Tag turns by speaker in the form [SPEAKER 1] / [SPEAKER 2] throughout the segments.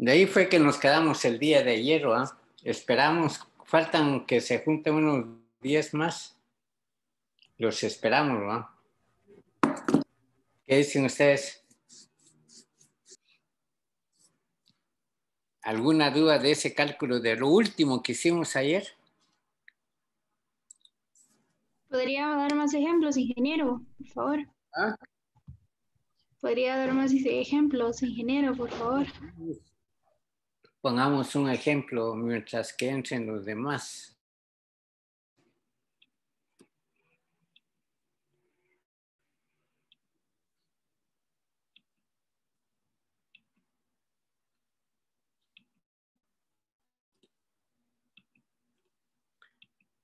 [SPEAKER 1] De ahí fue que nos quedamos el día de ayer, ¿ah? Esperamos, faltan que se junten unos 10 más. Los esperamos, ¿no? ¿Qué dicen ustedes? ¿Alguna duda de ese cálculo de lo último que hicimos ayer?
[SPEAKER 2] ¿Podría dar más ejemplos, ingeniero, por favor?
[SPEAKER 1] ¿Ah?
[SPEAKER 2] ¿Podría dar más ejemplos, ingeniero, por favor?
[SPEAKER 1] Pongamos un ejemplo mientras que entren los demás.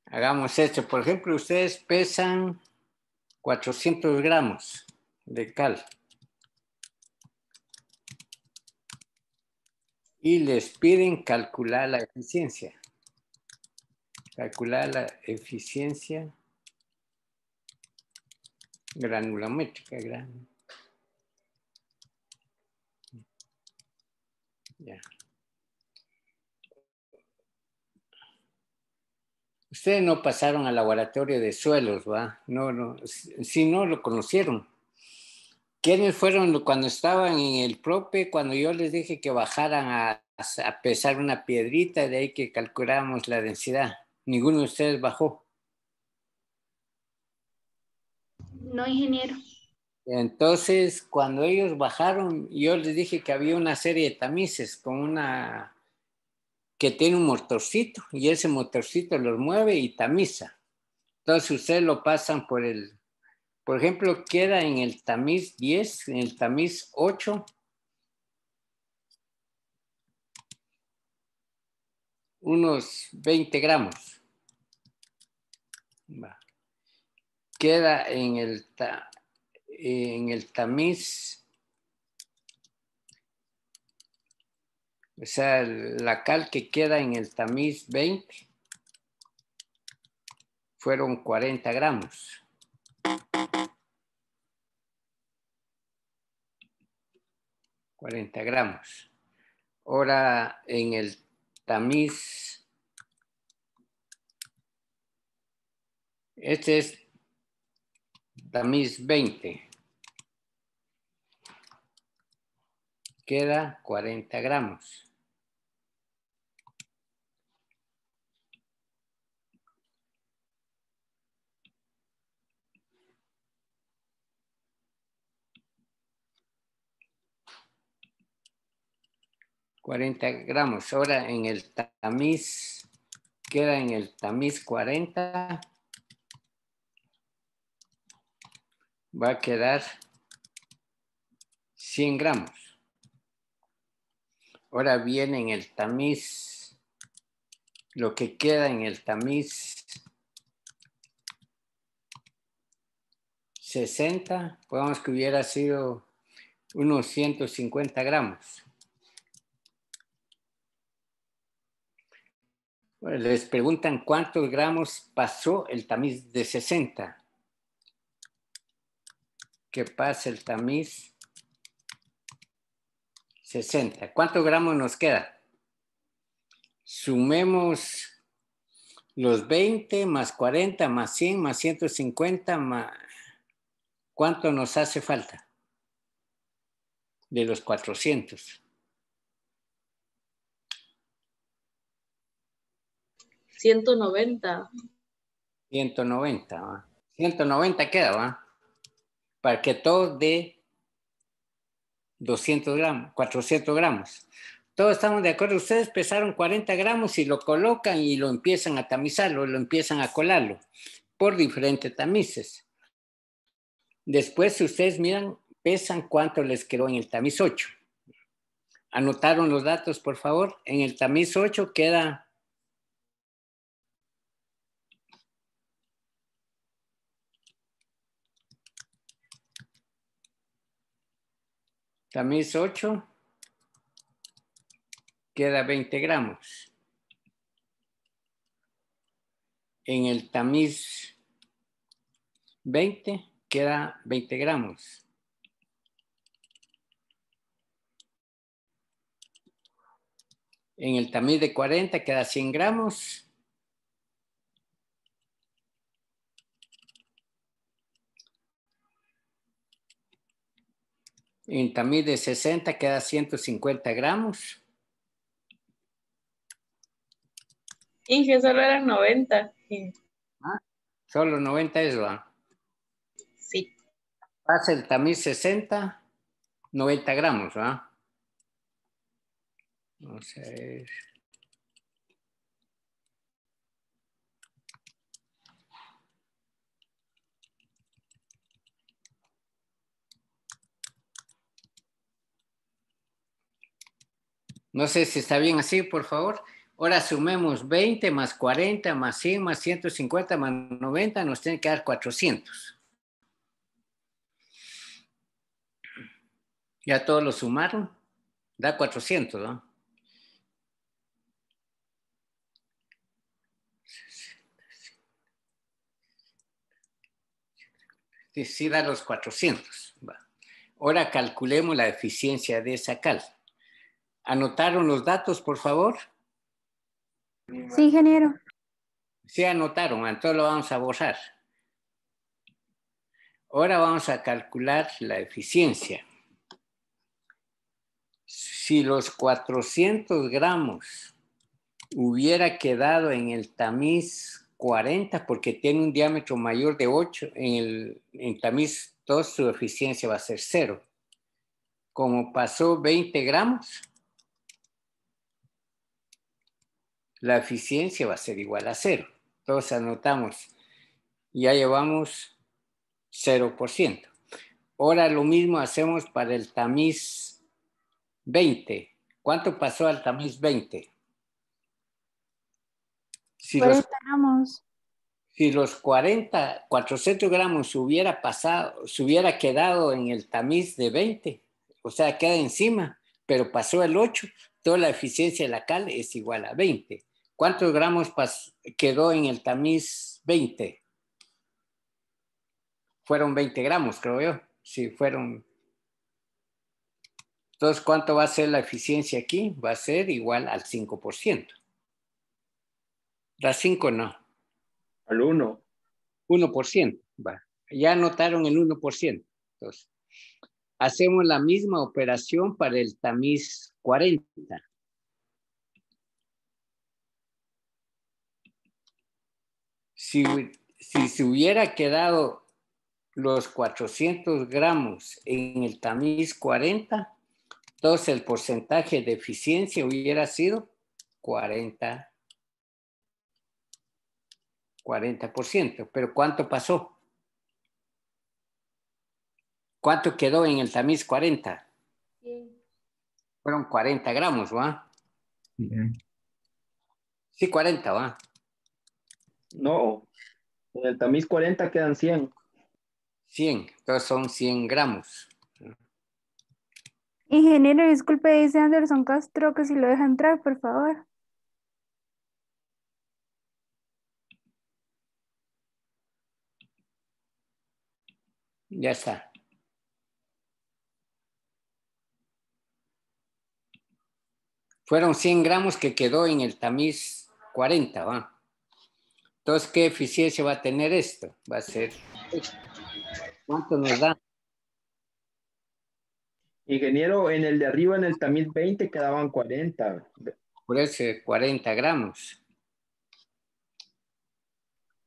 [SPEAKER 1] Hagamos esto. Por ejemplo, ustedes pesan 400 gramos de cal y les piden calcular la eficiencia. Calcular la eficiencia granulométrica. Ya. Ustedes no pasaron al laboratorio de suelos, ¿va? No, si no lo conocieron. ¿Quiénes fueron cuando estaban en el prope, cuando yo les dije que bajaran a pesar una piedrita, de ahí que calculáramos la densidad? Ninguno de ustedes bajó.
[SPEAKER 2] No, ingeniero.
[SPEAKER 1] Entonces, cuando ellos bajaron, yo les dije que había una serie de tamices con una que tiene un motorcito y ese motorcito los mueve y tamiza. Entonces, ustedes lo pasan por ejemplo, queda en el tamiz 10, en el tamiz 8, unos 20 gramos. Va. Queda en el tamiz, o sea, la cal que queda en el tamiz 20 fueron 40 gramos. 40 gramos. Ahora en el tamiz, este es tamiz 20, queda 40 gramos. Ahora en el tamiz, queda en el tamiz 40, va a quedar 100 gramos. Ahora viene en el tamiz, lo que queda en el tamiz 60, pongamos que hubiera sido unos 150 gramos. Bueno, les preguntan cuántos gramos pasó el tamiz de 60. ¿Qué pasa el tamiz 60? ¿Cuántos gramos nos queda? Sumemos los 20 más 40 más 100 más 150 más... ¿Cuánto nos hace falta? De los 400.
[SPEAKER 3] 190.
[SPEAKER 1] 190, ¿va? 190 queda, ¿va? Para que todo dé 200 gramos, 400 gramos. Todos estamos de acuerdo. Ustedes pesaron 40 gramos y lo colocan y lo empiezan a tamizarlo, lo empiezan a colarlo por diferentes tamices. Después, si ustedes miran, pesan cuánto les quedó en el tamiz 8. ¿Anotaron los datos, por favor? En el tamiz 8 queda... Tamiz 8 queda 20 gramos. En el tamiz 20 queda 20 gramos. En el tamiz de 40 queda 100 gramos. En el tamiz de 60 queda 150 gramos.
[SPEAKER 3] Inge, solo eran 90.
[SPEAKER 1] Ah, solo 90 es, ¿va?
[SPEAKER 3] Sí.
[SPEAKER 1] Pasa el tamiz 60, 90 gramos, ¿va? Vamos a ver. No sé si está bien así, por favor. Ahora sumemos 20 más 40 más 100 más 150 más 90, nos tiene que dar 400. Ya todos lo sumaron, da 400, ¿no? Sí, sí da los 400. Va. Ahora calculemos la eficiencia de esa cal. ¿Anotaron los datos, por favor?
[SPEAKER 2] Sí, ingeniero.
[SPEAKER 1] Sí, anotaron, entonces lo vamos a borrar. Ahora vamos a calcular la eficiencia. Si los 400 gramos hubiera quedado en el tamiz 40, porque tiene un diámetro mayor de 8, en tamiz 2 su eficiencia va a ser 0. Como pasó 20 gramos, la eficiencia va a ser igual a 0. Entonces anotamos, ya llevamos 0%. Ahora lo mismo hacemos para el tamiz 20. ¿Cuánto pasó al tamiz 20? Si
[SPEAKER 2] 40 gramos.
[SPEAKER 1] los 400 gramos hubiera pasado, se hubiera quedado en el tamiz de 20, o sea, queda encima, pero pasó el 8, toda la eficiencia de la cal es igual a 20. ¿Cuántos gramos quedó en el tamiz 20? Fueron 20 gramos, creo yo. Sí, fueron. Entonces, ¿cuánto va a ser la eficiencia aquí? Va a ser igual al 5%. ¿Da 5 no?
[SPEAKER 4] Al 1.
[SPEAKER 1] 1%. Va. Ya anotaron el 1%. Entonces, hacemos la misma operación para el tamiz 40. Si se hubiera quedado los 400 gramos en el tamiz 40, entonces el porcentaje de eficiencia hubiera sido 40%. Pero ¿cuánto pasó? ¿Cuánto quedó en el tamiz 40? Fueron 40 gramos, ¿va?
[SPEAKER 4] Bien.
[SPEAKER 1] Sí, 40, ¿va?
[SPEAKER 4] No, en el tamiz 40 quedan 100.
[SPEAKER 1] 100, entonces son 100 gramos.
[SPEAKER 2] Ingeniero, disculpe, dice Anderson Castro que si lo deja entrar, por favor.
[SPEAKER 1] Ya está. Fueron 100 gramos que quedó en el tamiz 40, ¿va? Entonces, ¿qué eficiencia va a tener esto? Va a ser, ¿cuánto nos da?
[SPEAKER 4] Ingeniero, en el de arriba, en el tamiz 20, quedaban 40.
[SPEAKER 1] Por eso 40 gramos.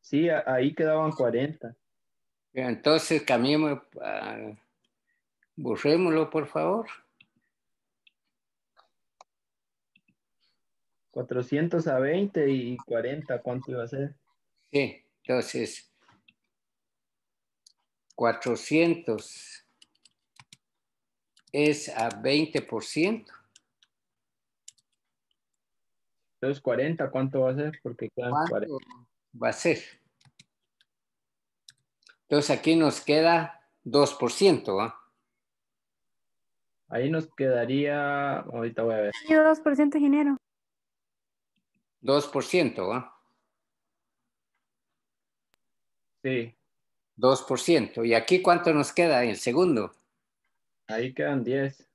[SPEAKER 4] Sí, ahí quedaban 40.
[SPEAKER 1] Entonces, cambiemos, borrémoslo, por favor.
[SPEAKER 4] 400 a 20 y 40, ¿cuánto iba a ser?
[SPEAKER 1] Sí, entonces, 400 es a 20%.
[SPEAKER 4] Entonces, 40, ¿cuánto va a ser? Porque quedan 40.
[SPEAKER 1] ¿Cuánto va a ser? Entonces, aquí nos queda 2%, ¿va?
[SPEAKER 4] Ahí nos quedaría, ahorita voy a ver.
[SPEAKER 2] Sí, 2%, ingeniero.
[SPEAKER 1] 2%, ¿va?
[SPEAKER 4] Sí,
[SPEAKER 1] 2%. ¿Y aquí cuánto nos queda en el segundo?
[SPEAKER 4] ahí quedan 10.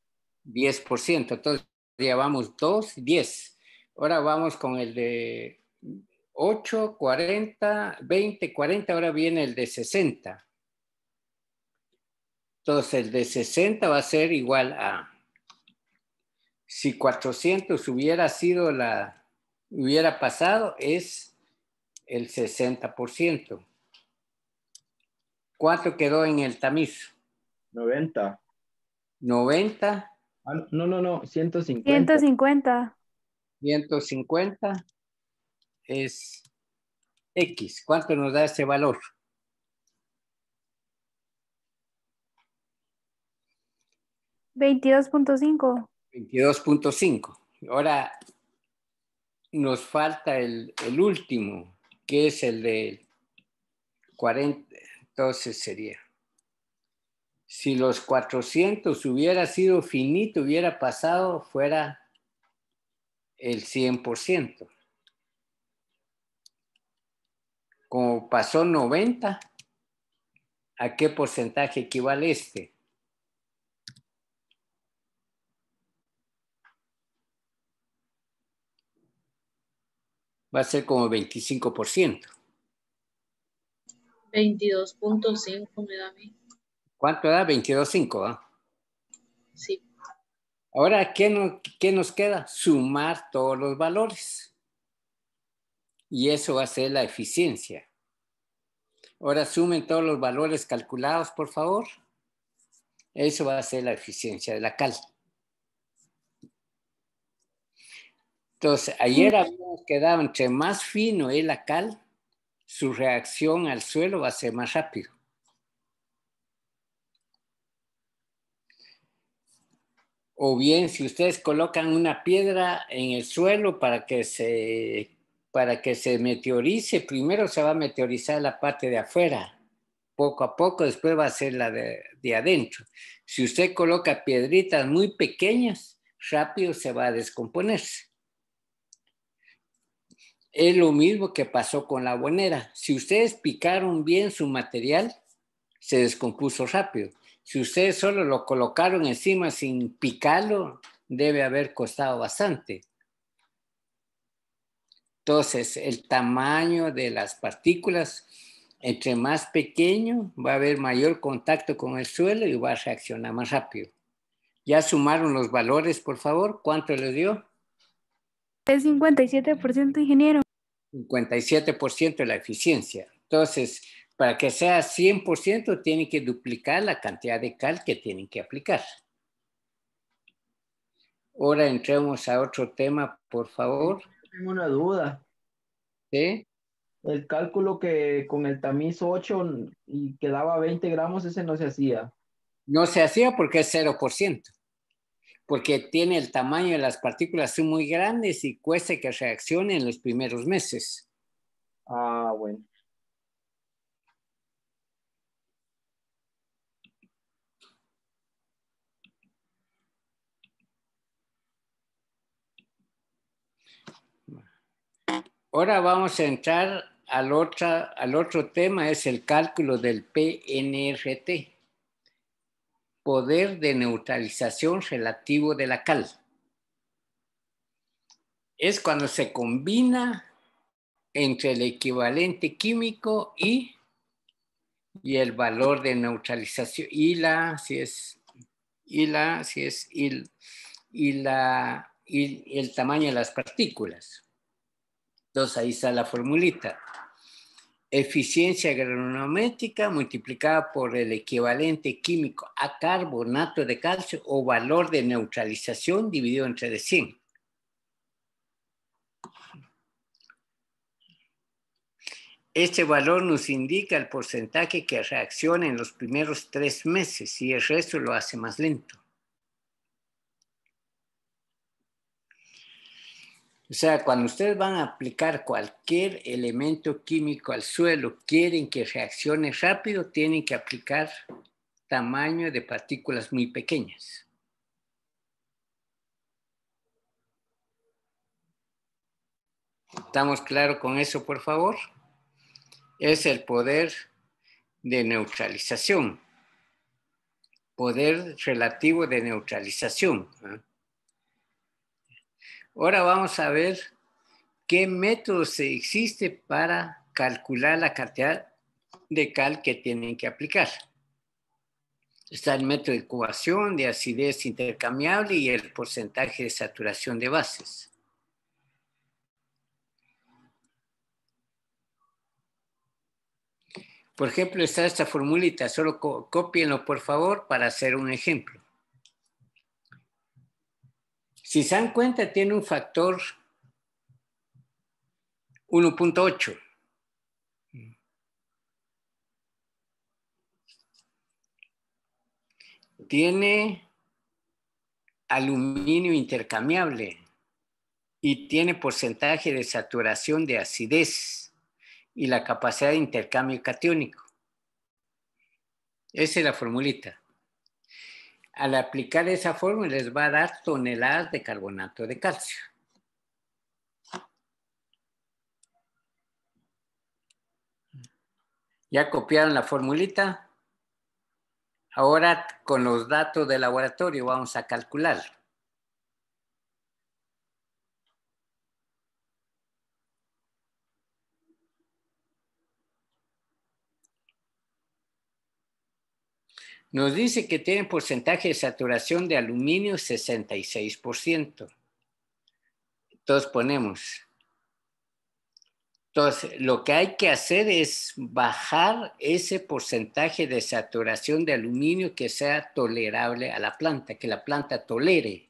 [SPEAKER 1] 10%. Entonces, llevamos 2, 10. Ahora vamos con el de 8, 40, 20, 40. Ahora viene el de 60. Entonces, el de 60 va a ser igual a... Si 400 hubiera pasado, es el 60%. ¿Cuánto quedó en el tamiz?
[SPEAKER 4] 90.
[SPEAKER 1] 90,
[SPEAKER 4] Ah, no, 150.
[SPEAKER 2] 150.
[SPEAKER 1] 150 es X. ¿Cuánto nos da ese valor?
[SPEAKER 2] 22.5.
[SPEAKER 1] 22.5. Ahora nos falta el último, que es el de 40. Entonces sería, si los 400 hubiera sido finito, hubiera pasado, fuera el 100%. Como pasó 90, ¿a qué porcentaje equivale este? Va a ser como 25%.
[SPEAKER 3] 22.5 me da a mí.
[SPEAKER 1] ¿Cuánto da? 22.5, ¿eh?
[SPEAKER 3] Sí.
[SPEAKER 1] Ahora, ¿qué nos queda? Sumar todos los valores. Y eso va a ser la eficiencia. Ahora sumen todos los valores calculados, por favor. Eso va a ser la eficiencia de la cal. Entonces, ayer habíamos quedado entre más fino es la cal, su reacción al suelo va a ser más rápido. O bien, si ustedes colocan una piedra en el suelo para que se meteorice, primero se va a meteorizar la parte de afuera. Poco a poco, después va a ser la de adentro. Si usted coloca piedritas muy pequeñas, rápido se va a descomponerse. Es lo mismo que pasó con la abonera. Si ustedes picaron bien su material, se descompuso rápido. Si ustedes solo lo colocaron encima sin picarlo, debe haber costado bastante. Entonces, el tamaño de las partículas, entre más pequeño, va a haber mayor contacto con el suelo y va a reaccionar más rápido. ¿Ya sumaron los valores, por favor? ¿Cuánto les dio?
[SPEAKER 2] Es 57%, ingeniero.
[SPEAKER 1] 57% de la eficiencia. Entonces, para que sea 100%, tienen que duplicar la cantidad de cal que tienen que aplicar. Ahora entremos a otro tema, por favor.
[SPEAKER 4] Tengo una duda.
[SPEAKER 1] ¿Sí?
[SPEAKER 4] El cálculo que con el tamiz 8 y quedaba 20 gramos, ese no se hacía.
[SPEAKER 1] No se hacía porque es 0%, porque tiene el tamaño de las partículas son muy grandes y cuesta que reaccione en los primeros meses.
[SPEAKER 4] Ah, bueno.
[SPEAKER 1] Ahora vamos a entrar al otro tema, es el cálculo del PNRT, poder de neutralización relativo de la cal. Es cuando se combina entre el equivalente químico y el valor de neutralización y el tamaño de las partículas. Entonces ahí está la formulita. Eficiencia granulométrica multiplicada por el equivalente químico a carbonato de calcio o valor de neutralización dividido entre de 100. Este valor nos indica el porcentaje que reacciona en los primeros 3 meses y el resto lo hace más lento. O sea, cuando ustedes van a aplicar cualquier elemento químico al suelo, quieren que reaccione rápido, tienen que aplicar tamaño de partículas muy pequeñas. ¿Estamos claros con eso, por favor? Es el poder de neutralización. Poder relativo de neutralización. Ahora vamos a ver qué métodos existe para calcular la cantidad de cal que tienen que aplicar. Está el método de incubación, de acidez intercambiable y el porcentaje de saturación de bases. Por ejemplo, está esta formulita, solo cópienlo por favor para hacer un ejemplo. Si se dan cuenta, tiene un factor 1.8. Tiene aluminio intercambiable y tiene porcentaje de saturación de acidez y la capacidad de intercambio catiónico. Esa es la formulita. Al aplicar esa fórmula les va a dar toneladas de carbonato de calcio. ¿Ya copiaron la formulita? Ahora con los datos del laboratorio vamos a calcular. Nos dice que tiene porcentaje de saturación de aluminio 66%. Entonces ponemos. Entonces, lo que hay que hacer es bajar ese porcentaje de saturación de aluminio que sea tolerable a la planta, que la planta tolere.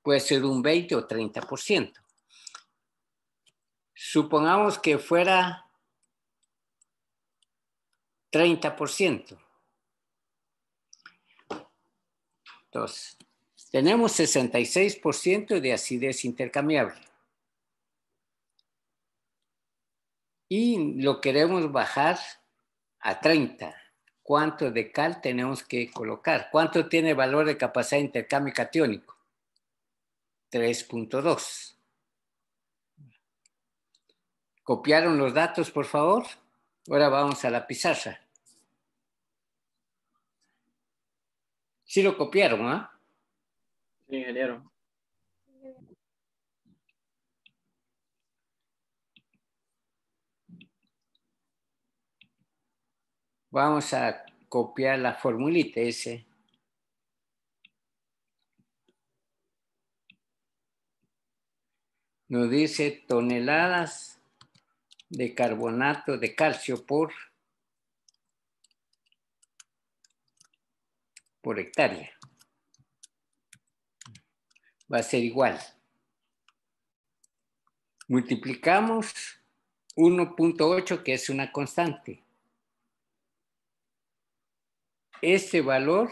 [SPEAKER 1] Puede ser un 20 o 30%. Supongamos que fuera 30%. Entonces, tenemos 66% de acidez intercambiable. Y lo queremos bajar a 30. ¿Cuánto de cal tenemos que colocar? ¿Cuánto tiene valor de capacidad de intercambio catiónico? 3.2. ¿Copiaron los datos, por favor? Ahora vamos a la pizarra. Sí lo copiaron, ¿ah?
[SPEAKER 4] Sí, ingeniero.
[SPEAKER 1] Vamos a copiar la formulita ese. Nos dice toneladas de carbonato de calcio por hectárea. Va a ser igual. Multiplicamos 1.8, que es una constante. Este valor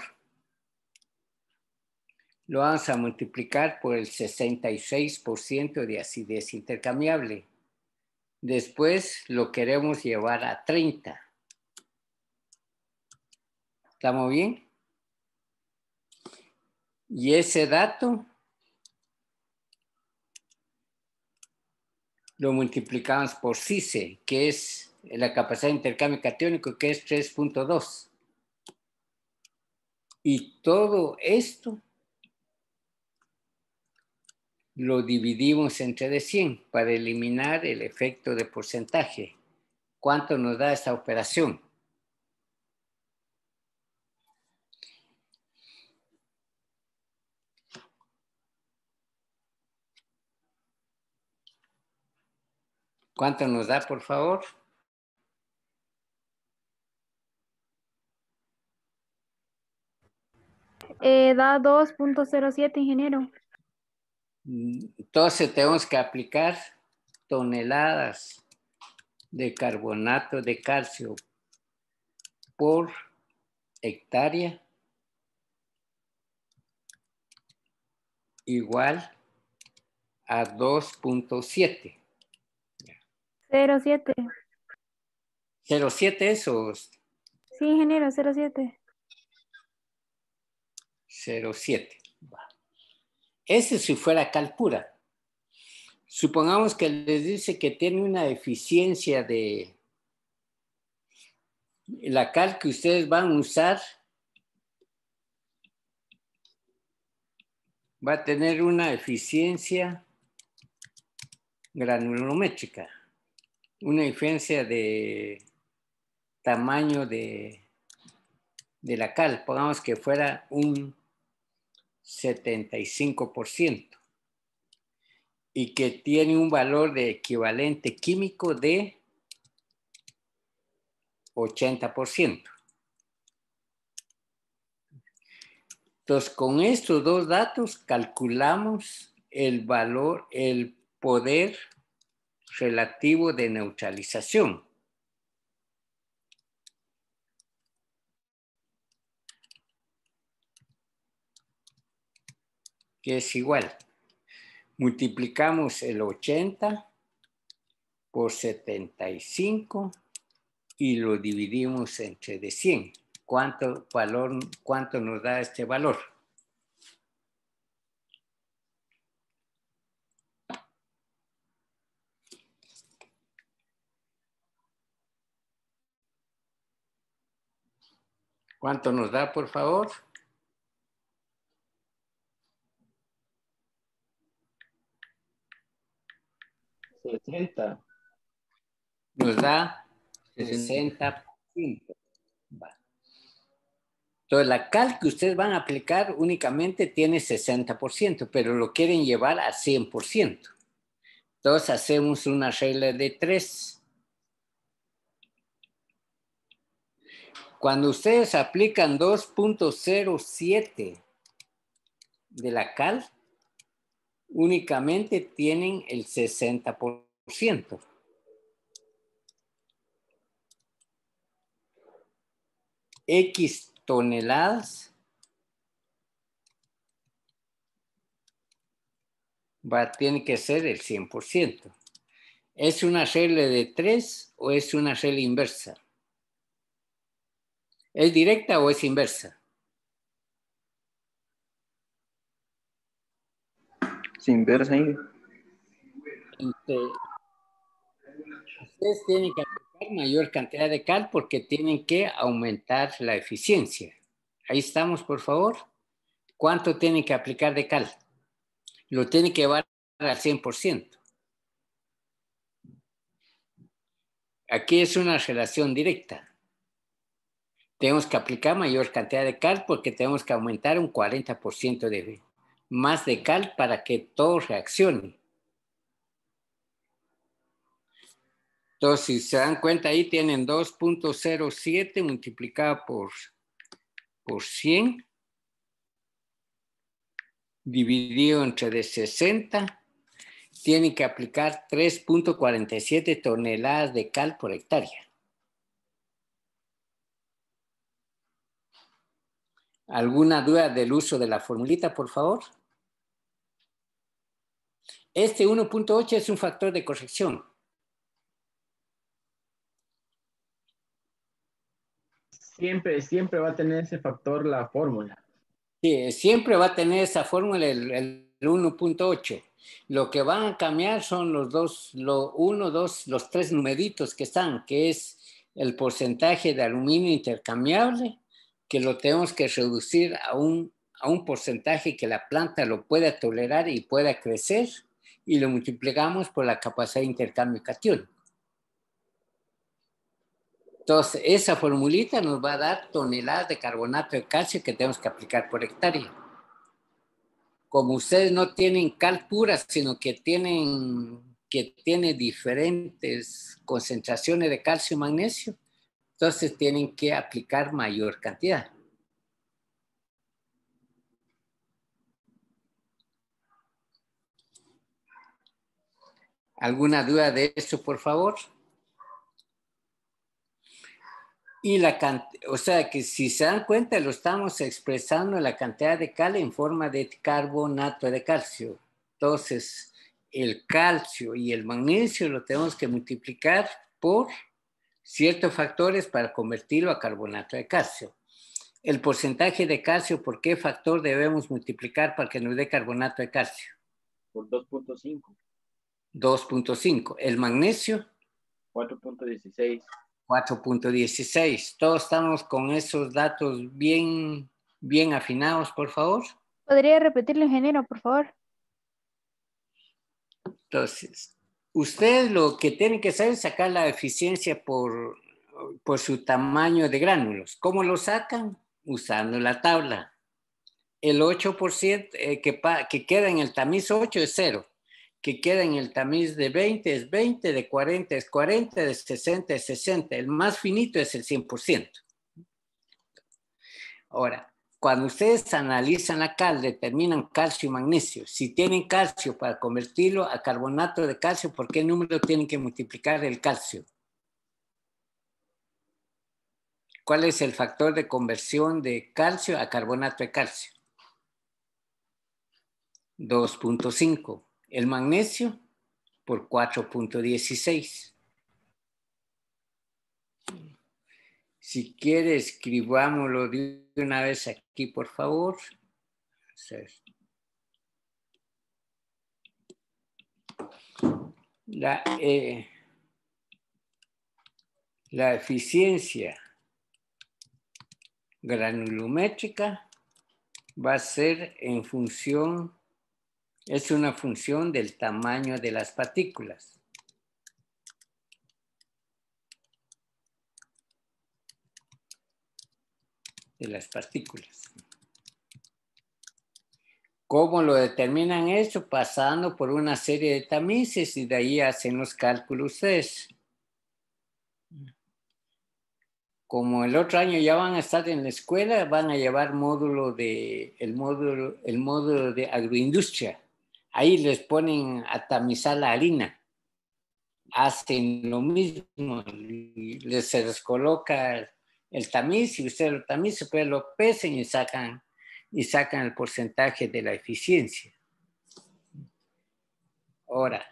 [SPEAKER 1] lo vamos a multiplicar por el 66% de acidez intercambiable. Después lo queremos llevar a 30. ¿Estamos bien? Y ese dato lo multiplicamos por CICE, que es la capacidad de intercambio catiónico, que es 3.2. Y todo esto lo dividimos entre de 100 para eliminar el efecto de porcentaje. ¿Cuánto nos da esta operación? ¿Cuánto nos da, por favor?
[SPEAKER 2] Da 2.07, ingeniero.
[SPEAKER 1] Entonces tenemos que aplicar toneladas de carbonato de calcio por hectárea igual a 2.7.
[SPEAKER 2] 0.7.
[SPEAKER 1] 0.7 eso.
[SPEAKER 2] Sí, ingeniero, 0.7.
[SPEAKER 1] 0.7. Ese si fuera cal pura. Supongamos que les dice que tiene una eficiencia de la cal que ustedes van a usar. Va a tener una eficiencia granulométrica. Una diferencia de tamaño de la cal, pongamos que fuera un 75% y que tiene un valor de equivalente químico de 80%. Entonces, con estos dos datos calculamos el valor, el poder relativo de neutralización. Que es igual. Multiplicamos el 80 por 75 y lo dividimos entre de 100. ¿Cuánto nos da este valor? ¿Cuánto nos da, por favor?
[SPEAKER 4] $60.
[SPEAKER 1] Nos da 60%. Va. Entonces, la cal que ustedes van a aplicar únicamente tiene 60%, pero lo quieren llevar a 100%. Entonces, hacemos una regla de 3. Cuando ustedes aplican 2.07 de la cal, únicamente tienen el 60%. X toneladas tiene que ser el 100%. ¿Es una regla de 3 o es una regla inversa? ¿Es directa o es inversa?
[SPEAKER 5] Es inversa ahí.
[SPEAKER 1] Ustedes tienen que aplicar mayor cantidad de cal porque tienen que aumentar la eficiencia. Ahí estamos, por favor. ¿Cuánto tienen que aplicar de cal? Lo tienen que llevar al 100%. Aquí es una relación directa. Tenemos que aplicar mayor cantidad de cal porque tenemos que aumentar un 40% más de cal para que todo reaccione. Entonces, si se dan cuenta, ahí tienen 2.07 multiplicado por 100, dividido entre de 60, tienen que aplicar 3.47 toneladas de cal por hectárea. ¿Alguna duda del uso de la formulita, por favor? Este 1.8 es un factor de corrección.
[SPEAKER 4] Siempre va a tener ese factor la fórmula.
[SPEAKER 1] Sí, siempre va a tener esa fórmula el 1.8. Lo que van a cambiar son los tres numeritos que están, que es el porcentaje de aluminio intercambiable, que lo tenemos que reducir a un porcentaje que la planta lo pueda tolerar y pueda crecer, y lo multiplicamos por la capacidad de intercambio catiónico. Entonces, esa formulita nos va a dar toneladas de carbonato de calcio que tenemos que aplicar por hectárea. Como ustedes no tienen cal pura, sino que tiene diferentes concentraciones de calcio y magnesio, entonces tienen que aplicar mayor cantidad. ¿Alguna duda de esto, por favor? Y o sea que si se dan cuenta, lo estamos expresando la cantidad de cal en forma de carbonato de calcio. Entonces, el calcio y el magnesio lo tenemos que multiplicar por ciertos factores para convertirlo a carbonato de calcio. El porcentaje de calcio, ¿por qué factor debemos multiplicar para que nos dé carbonato de calcio?
[SPEAKER 5] Por 2.5.
[SPEAKER 1] 2.5. El magnesio.
[SPEAKER 5] 4.16.
[SPEAKER 1] 4.16. Todos estamos con esos datos bien afinados, por favor.
[SPEAKER 2] ¿Podría repetirlo, ingeniero, por favor?
[SPEAKER 1] Entonces, Ustedes lo que tienen que hacer es sacar la eficiencia por su tamaño de gránulos. ¿Cómo lo sacan? Usando la tabla. El 8% que queda en el tamiz 8 es 0. Que queda en el tamiz de 20 es 20, de 40 es 40, de 60 es 60. El más finito es el 100%. Ahora, cuando ustedes analizan la cal, determinan calcio y magnesio. Si tienen calcio para convertirlo a carbonato de calcio, ¿por qué número tienen que multiplicar el calcio? ¿Cuál es el factor de conversión de calcio a carbonato de calcio? 2.5. El magnesio por 4.16. Si quiere, escribámoslo de una vez aquí, por favor. La eficiencia granulométrica va a ser en función, es una función del tamaño de las partículas. ¿Cómo lo determinan eso? Pasando por una serie de tamices y de ahí hacen los cálculos ustedes. Como el otro año ya van a estar en la escuela, van a llevar el módulo de agroindustria. Ahí les ponen a tamizar la harina. Hacen lo mismo, se les coloca el tamiz y ustedes lo tamizan, pero lo pesen y sacan el porcentaje de la eficiencia. Ahora,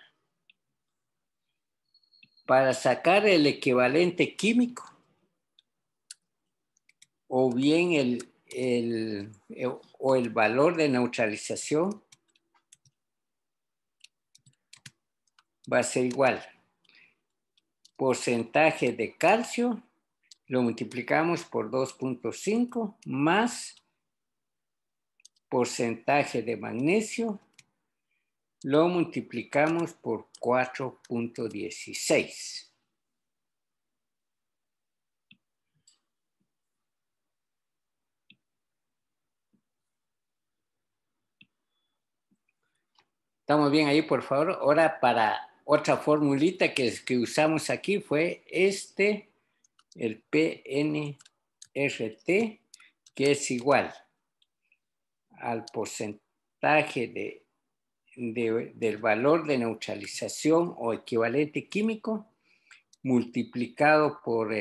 [SPEAKER 1] para sacar el equivalente químico o bien el valor de neutralización, va a ser igual. Porcentaje de calcio lo multiplicamos por 2.5 más porcentaje de magnesio lo multiplicamos por 4.16. ¿Estamos bien ahí, por favor? Ahora, para otra formulita que usamos aquí fue el PNRT, que es igual al porcentaje del valor de neutralización o equivalente químico multiplicado por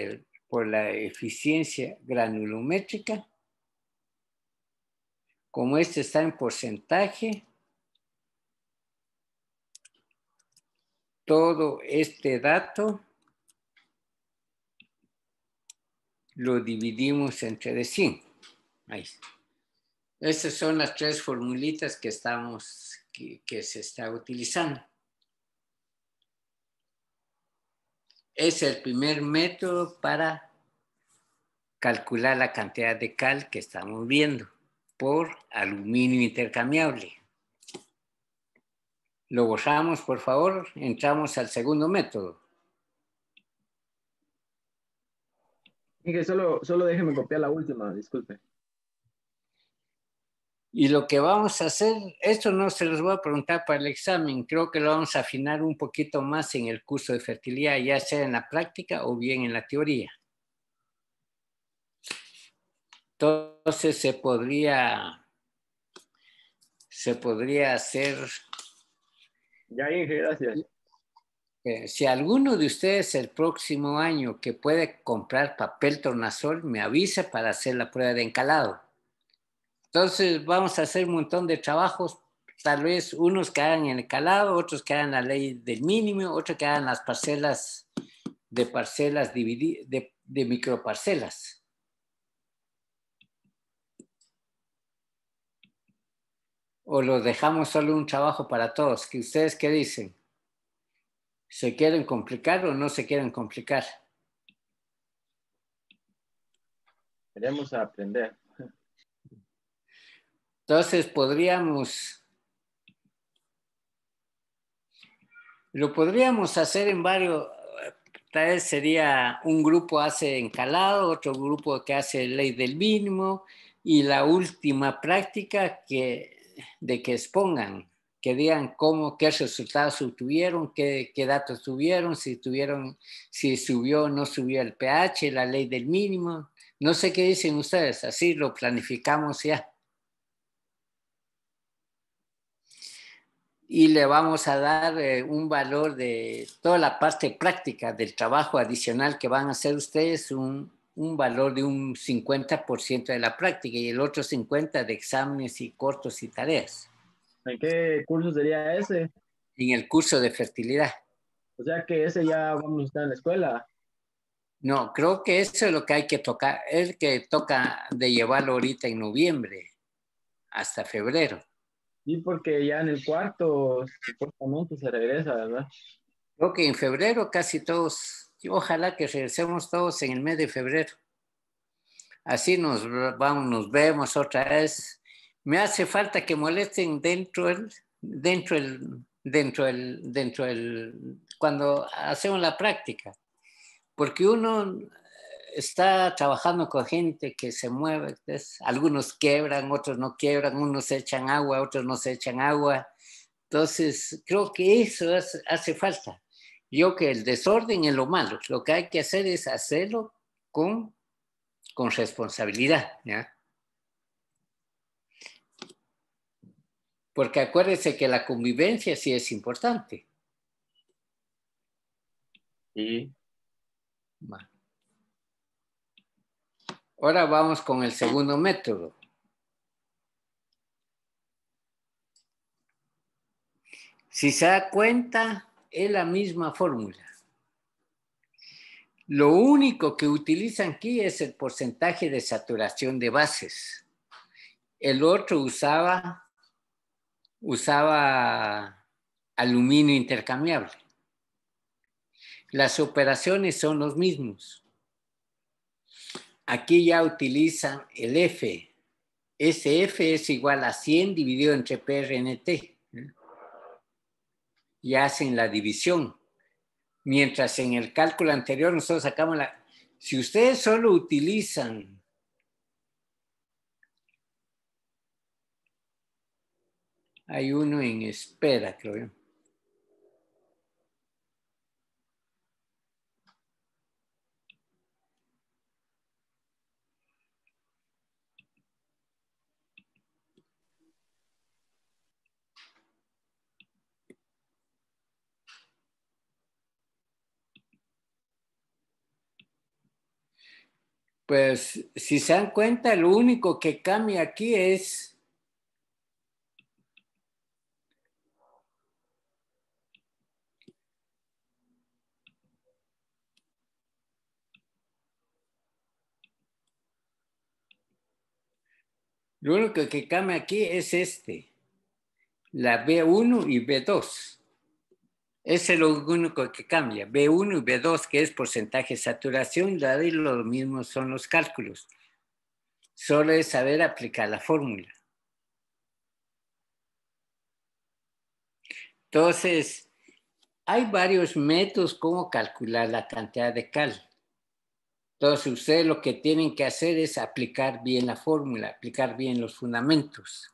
[SPEAKER 1] la eficiencia granulométrica. Como este está en porcentaje, todo este dato lo dividimos entre 100. Ahí está. Estas son las tres formulitas que se está utilizando. Es el primer método para calcular la cantidad de cal que estamos viendo por aluminio intercambiable. Lo borramos, por favor. Entramos al segundo método.
[SPEAKER 4] Miguel, solo déjeme copiar la última, disculpe.
[SPEAKER 1] Y lo que vamos a hacer, esto no se los voy a preguntar para el examen, creo que lo vamos a afinar un poquito más en el curso de fertilidad, ya sea en la práctica o bien en la teoría. Entonces se podría hacer.
[SPEAKER 5] Ya, Inge, gracias.
[SPEAKER 1] Si alguno de ustedes el próximo año que puede comprar papel tornasol, me avisa para hacer la prueba de encalado. Entonces vamos a hacer un montón de trabajos, tal vez unos que hagan el encalado, otros que hagan la ley del mínimo, otros que hagan las parcelas de microparcelas. O lo dejamos solo un trabajo para todos. ¿Ustedes qué dicen? ¿Se quieren complicar o no se quieren complicar?
[SPEAKER 5] Queremos aprender.
[SPEAKER 1] Entonces podríamos... Lo podríamos hacer en varios, tal vez sería un grupo hace encalado, otro grupo que hace ley del mínimo y la última práctica de que expongan, que digan qué resultados obtuvieron, qué datos tuvieron, si subió o no subió el pH, la ley del mínimo. No sé qué dicen ustedes, así lo planificamos ya. Y le vamos a dar un valor de toda la parte práctica del trabajo adicional que van a hacer ustedes, un valor de un 50% de la práctica y el otro 50% de exámenes y cortos y tareas.
[SPEAKER 4] ¿En qué curso sería ese?
[SPEAKER 1] En el curso de fertilidad.
[SPEAKER 4] O sea que ese ya vamos a estar en la escuela.
[SPEAKER 1] No, creo que eso es lo que hay que tocar, es que toca de llevarlo ahorita en noviembre hasta febrero.
[SPEAKER 4] Sí, porque ya en el cuarto supuestamente se regresa, ¿verdad?
[SPEAKER 1] Creo que en febrero casi todos, ojalá que regresemos todos en el mes de febrero. Así nos vemos otra vez. Me hace falta que molesten cuando hacemos la práctica, porque uno está trabajando con gente que se mueve, ¿ves? Algunos quiebran, otros no quiebran, unos se echan agua, otros no se echan agua. Entonces, creo que eso hace falta. Yo que el desorden es lo malo, lo que hay que hacer es hacerlo con responsabilidad, ¿ya? Porque acuérdense que la convivencia sí es importante.
[SPEAKER 5] Sí.
[SPEAKER 1] Bueno. Ahora vamos con el segundo método. Si se da cuenta, es la misma fórmula. Lo único que utilizan aquí es el porcentaje de saturación de bases. El otro usaba aluminio intercambiable. Las operaciones son los mismos. Aquí ya utilizan el F. Ese F es igual a 100 dividido entre PRNT. Y hacen la división. Mientras en el cálculo anterior nosotros sacamos la... Si ustedes solo utilizan hay uno en espera, creo yo. Pues si se dan cuenta, lo único que cambia aquí es lo único que cambia aquí es la B1 y B2. Ese es lo único que cambia, B1 y B2, que es porcentaje de saturación, y lo mismo son los cálculos. Solo es saber aplicar la fórmula. Entonces, hay varios métodos cómo calcular la cantidad de cal. Entonces, ustedes lo que tienen que hacer es aplicar bien la fórmula, aplicar bien los fundamentos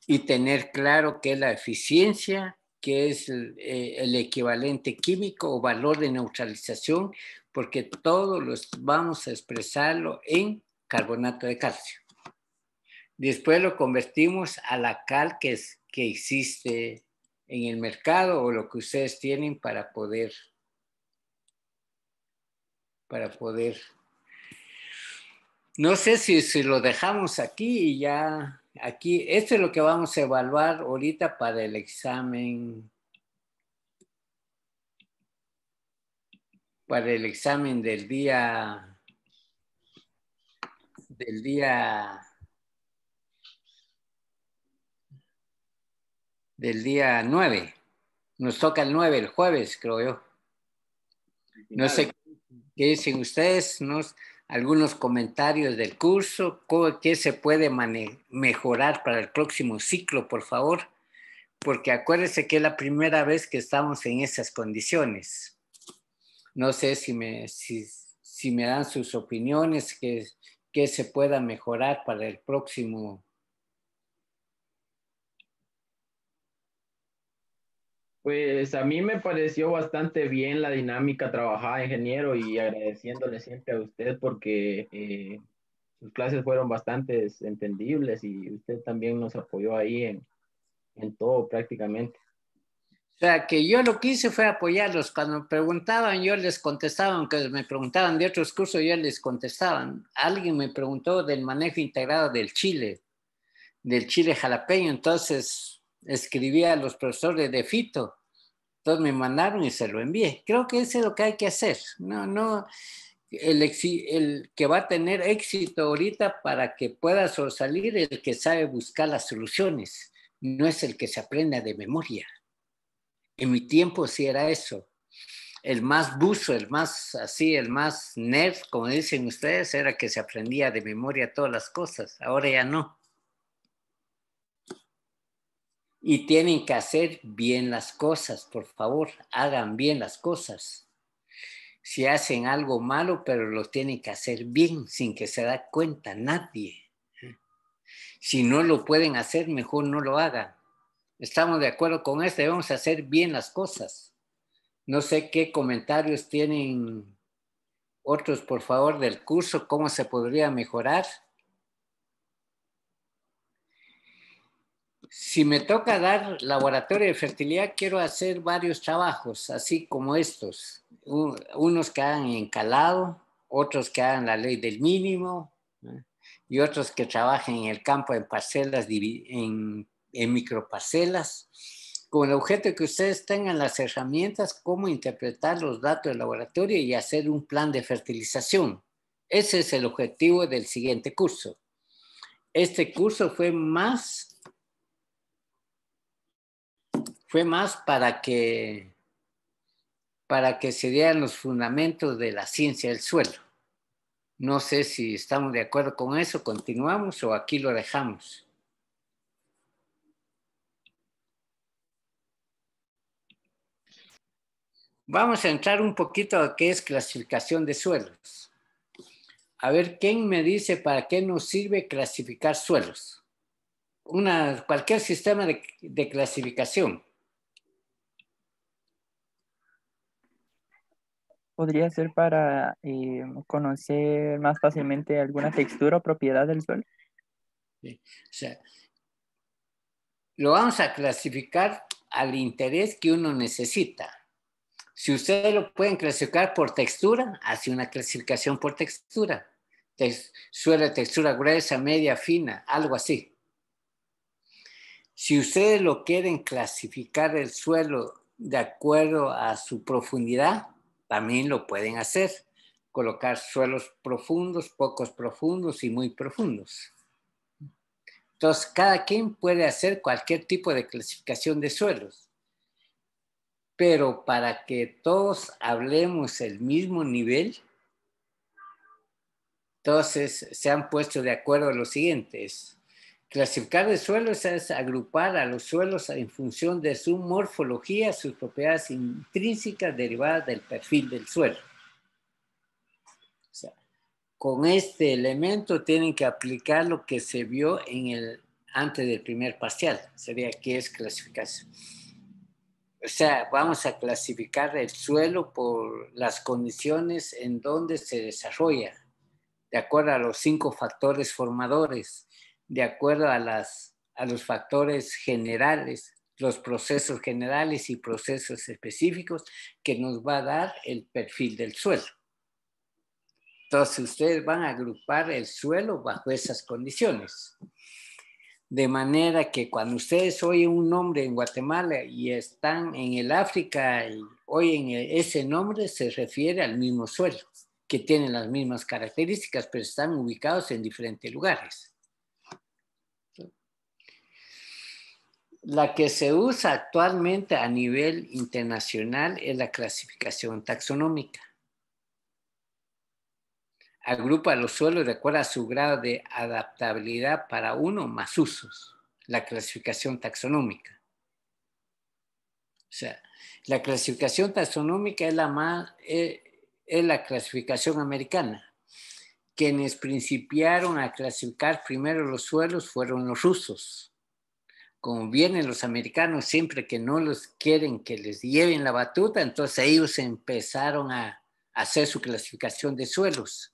[SPEAKER 1] y tener claro qué es la eficiencia, qué es el equivalente químico o valor de neutralización, porque todos vamos a expresarlo en carbonato de calcio. Después lo convertimos a la cal que existe en el mercado o lo que ustedes tienen para poder no sé si lo dejamos aquí y ya aquí, esto es lo que vamos a evaluar ahorita para el examen del día 9. Nos toca el 9, el jueves, creo yo. No sé qué dicen ustedes, algunos comentarios del curso, qué se puede mejorar para el próximo ciclo, por favor, porque acuérdese que es la primera vez que estamos en esas condiciones. No sé si me dan sus opiniones, que se pueda mejorar para el próximo.
[SPEAKER 4] Pues a mí me pareció bastante bien la dinámica trabajada, ingeniero, y agradeciéndole siempre a usted porque sus clases fueron bastante entendibles y usted también nos apoyó ahí en todo prácticamente.
[SPEAKER 1] O sea, que yo lo que hice fue apoyarlos. Cuando me preguntaban, yo les contestaba, aunque me preguntaban de otros cursos, yo les contestaba. Alguien me preguntó del manejo integrado del chile jalapeño, entonces escribí a los profesores de Fito, entonces me mandaron y se lo envié. Creo que eso es lo que hay que hacer. No, el que va a tener éxito ahorita para que pueda sobresalir el que sabe buscar las soluciones, no es el que se aprenda de memoria. En mi tiempo sí era eso. El más buzo, el más así, el más nerd, como dicen ustedes, era que se aprendía de memoria todas las cosas. Ahora ya no. Y tienen que hacer bien las cosas, por favor, hagan bien las cosas. Si hacen algo malo, pero lo tienen que hacer bien, sin que se da cuenta nadie. Si no lo pueden hacer, mejor no lo hagan. Estamos de acuerdo con esto, debemos hacer bien las cosas. No sé qué comentarios tienen otros, por favor, del curso, cómo se podría mejorar. Si me toca dar laboratorio de fertilidad, quiero hacer varios trabajos, así como estos. Unos que hagan encalado, otros que hagan la ley del mínimo, ¿no? Y otros que trabajen en el campo en parcelas, en microparcelas, con el objeto de que ustedes tengan las herramientas, cómo interpretar los datos del laboratorio y hacer un plan de fertilización. Ese es el objetivo del siguiente curso. Este curso fue más para que se dieran los fundamentos de la ciencia del suelo. No sé si estamos de acuerdo con eso, continuamos o aquí lo dejamos. Vamos a entrar un poquito a qué es clasificación de suelos. A ver, ¿quién me dice para qué nos sirve clasificar suelos? Cualquier sistema de clasificación.
[SPEAKER 6] Podría ser para conocer más fácilmente alguna textura o propiedad del suelo.
[SPEAKER 1] Sí. O sea, lo vamos a clasificar al interés que uno necesita. Si ustedes lo pueden clasificar por textura, hace una clasificación por textura. Suelo de textura gruesa, media, fina, algo así. Si ustedes lo quieren clasificar el suelo de acuerdo a su profundidad, también lo pueden hacer. Colocar suelos profundos, pocos profundos y muy profundos. Entonces, cada quien puede hacer cualquier tipo de clasificación de suelos. Pero para que todos hablemos el mismo nivel, entonces se han puesto de acuerdo en lo siguiente. Clasificar de suelos es agrupar a los suelos en función de su morfología, sus propiedades intrínsecas derivadas del perfil del suelo. O sea, con este elemento tienen que aplicar lo que se vio antes del primer parcial. Sería qué es clasificación. O sea, vamos a clasificar el suelo por las condiciones en donde se desarrolla, de acuerdo a los 5 factores formadores, de acuerdo a los factores generales, los procesos generales y procesos específicos que nos va a dar el perfil del suelo. Entonces, ustedes van a agrupar el suelo bajo esas condiciones. De manera que cuando ustedes oyen un nombre en Guatemala y están en el África y oyen ese nombre, se refiere al mismo suelo, que tienen las mismas características, pero están ubicados en diferentes lugares. La que se usa actualmente a nivel internacional es la clasificación taxonómica. Agrupa los suelos de acuerdo a su grado de adaptabilidad para uno más usos, la clasificación taxonómica. sea, la clasificación taxonómica es la clasificación americana. Quienes principiaron a clasificar primero los suelos fueron los rusos. Como vienen los americanos siempre que no los quieren que les lleven la batuta, entonces ellos empezaron a hacer su clasificación de suelos.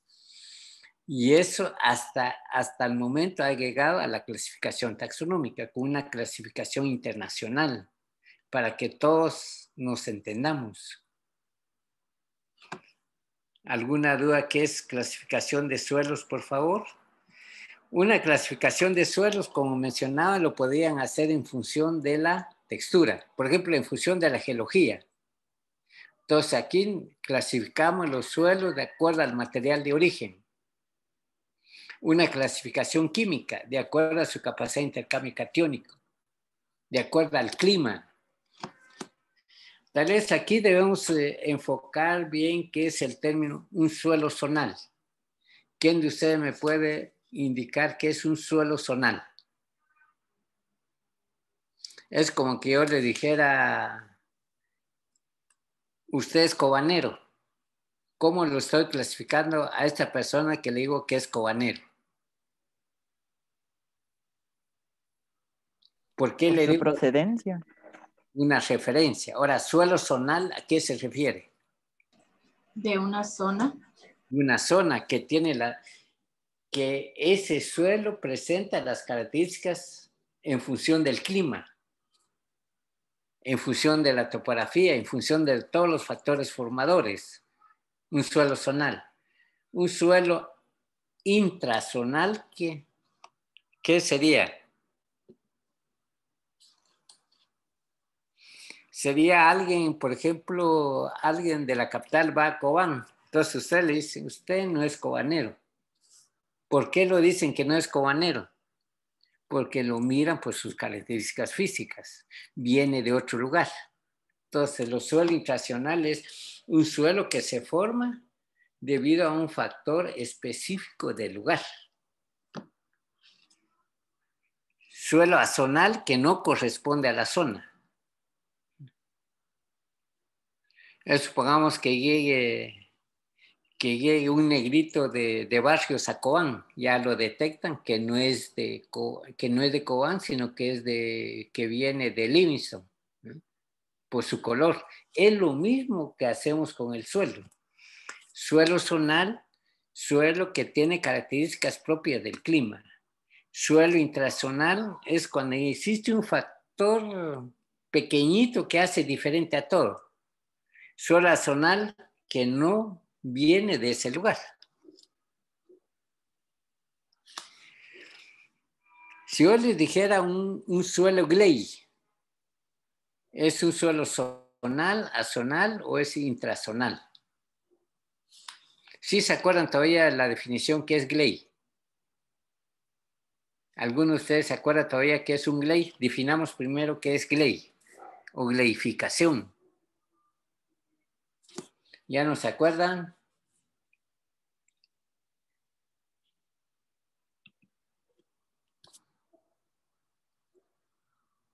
[SPEAKER 1] Y eso hasta el momento ha llegado a la clasificación taxonómica, con una clasificación internacional, para que todos nos entendamos. ¿Alguna duda qué es clasificación de suelos, por favor? Una clasificación de suelos, como mencionaba, lo podían hacer en función de la textura. Por ejemplo, en función de la geología. Entonces, aquí clasificamos los suelos de acuerdo al material de origen. Una clasificación química, de acuerdo a su capacidad de intercambio catiónico. De acuerdo al clima. Tal vez aquí debemos enfocar bien qué es el término un suelo zonal. ¿Quién de ustedes me puede indicar qué es un suelo zonal? Es como que yo le dijera, usted es cobanero. ¿Cómo lo estoy clasificando a esta persona que le digo que es cobanero? ¿Por qué
[SPEAKER 6] Por
[SPEAKER 1] le
[SPEAKER 6] su
[SPEAKER 1] digo
[SPEAKER 6] procedencia.
[SPEAKER 1] una referencia? Ahora, suelo zonal, ¿a qué se refiere?
[SPEAKER 3] De una zona.
[SPEAKER 1] Una zona que tiene que ese suelo presenta las características en función del clima, en función de la topografía, en función de todos los factores formadores. Un suelo zonal. Un suelo intrazonal, ¿qué sería? Sería alguien, por ejemplo, alguien de la capital va a Cobán. Entonces usted le dice, usted no es cobanero. ¿Por qué lo dicen que no es cobanero? Porque lo miran por sus características físicas. Viene de otro lugar. Entonces, los suelos intracionales es un suelo que se forma debido a un factor específico del lugar. Suelo azonal que no corresponde a la zona. Supongamos que llegue un negrito de Barrios a Cobán, ya lo detectan que no es de Cobán, sino que viene de Livingston, ¿no? Por su color. Es lo mismo que hacemos con el suelo. Suelo zonal, suelo que tiene características propias del clima. Suelo intrazonal es cuando existe un factor pequeñito que hace diferente a todo. Suelo azonal que no viene de ese lugar. Si yo les dijera un suelo gley, ¿es un suelo zonal, azonal o es intrazonal? ¿Sí se acuerdan todavía la definición que es gley? ¿Alguno de ustedes se acuerda todavía qué es un gley? Definamos primero qué es gley o gleificación. ¿Ya no se acuerdan?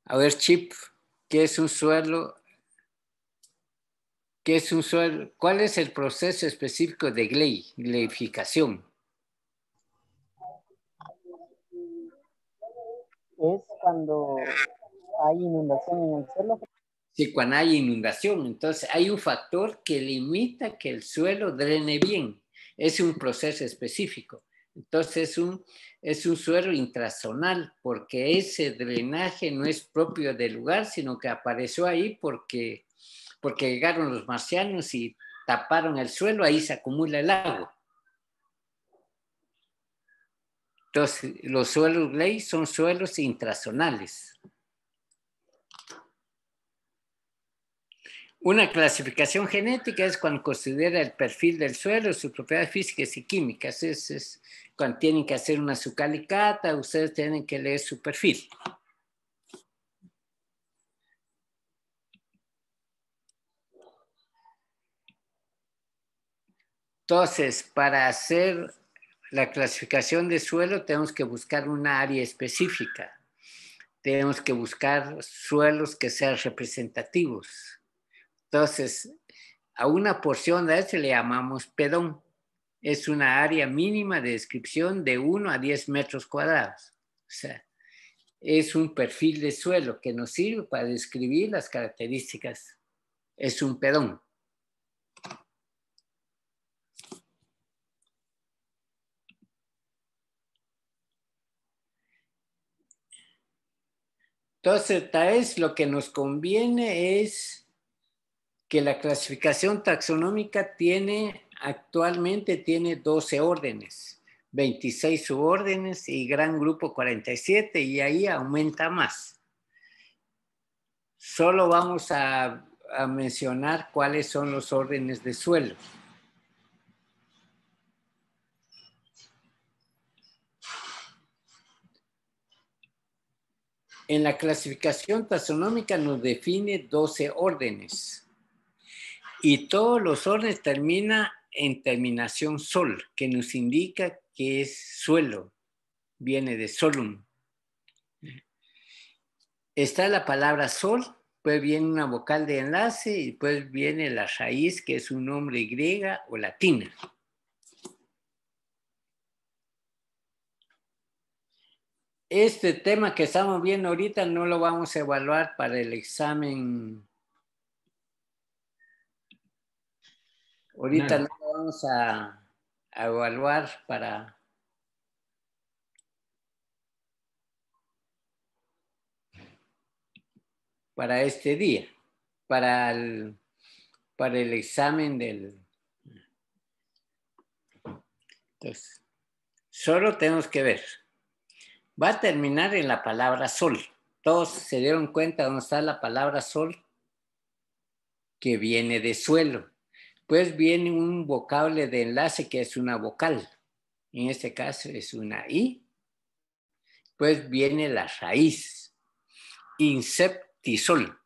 [SPEAKER 1] A ver, Chip, ¿qué es un suelo? ¿Qué es un suelo? ¿Cuál es el proceso específico de gleificación?
[SPEAKER 7] Es cuando hay inundación en el suelo.
[SPEAKER 1] Sí, cuando hay inundación, entonces hay un factor que limita que el suelo drene bien. Es un proceso específico. Entonces es un suelo intrazonal porque ese drenaje no es propio del lugar, sino que apareció ahí porque llegaron los marcianos y taparon el suelo, ahí se acumula el agua. Entonces, los suelos gley son suelos intrazonales. Una clasificación genética es cuando considera el perfil del suelo, sus propiedades físicas y químicas. Es cuando tienen que hacer una sucalicata, ustedes tienen que leer su perfil. Entonces, para hacer la clasificación de suelo tenemos que buscar una área específica. tenemos que buscar suelos que sean representativos. Entonces, a una porción de eso le llamamos pedón. Es una área mínima de descripción de 1 a 10 metros cuadrados. O sea, es un perfil de suelo que nos sirve para describir las características. Es un pedón. Entonces, tal vez lo que nos conviene es que la clasificación taxonómica actualmente tiene 12 órdenes, 26 subórdenes y gran grupo 47, y ahí aumenta más. Solo vamos a mencionar cuáles son los órdenes de suelo. En la clasificación taxonómica nos define 12 órdenes. Y todos los órdenes terminan en terminación sol, que nos indica que es suelo, viene de solum. Está la palabra sol, pues viene una vocal de enlace y pues viene la raíz, que es un nombre griega o latina. Este tema que estamos viendo ahorita no lo vamos a evaluar para el examen. Ahorita no lo vamos a evaluar para este día, para el examen del... Entonces, solo tenemos que ver. Va a terminar en la palabra sol. Todos se dieron cuenta dónde está la palabra sol, que viene de suelo. Pues viene un vocable de enlace que es una vocal. En este caso es una I. Pues viene la raíz. Inceptisol.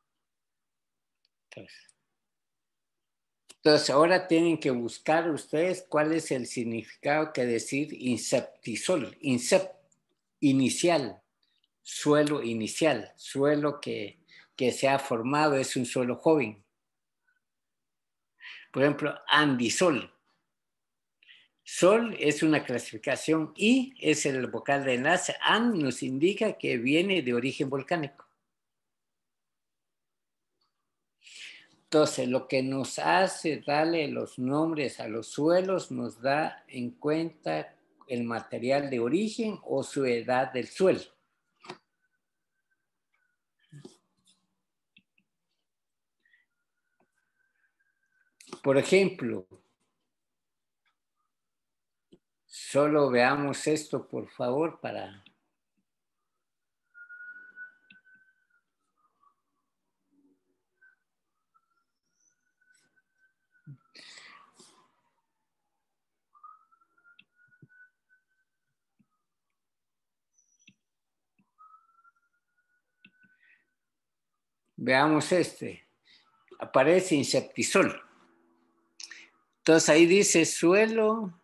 [SPEAKER 1] Entonces ahora tienen que buscar ustedes cuál es el significado que decir inceptisol. Incept, inicial, suelo inicial, suelo que se ha formado, es un suelo joven. Por ejemplo, andisol. Sol es una clasificación y es el vocal de enlace. And nos indica que viene de origen volcánico. Entonces, lo que nos hace darle los nombres a los suelos nos da en cuenta el material de origen o su edad del suelo. Por ejemplo, solo veamos esto, por favor, para... Veamos este. Aparece inceptisol. Entonces ahí dice suelo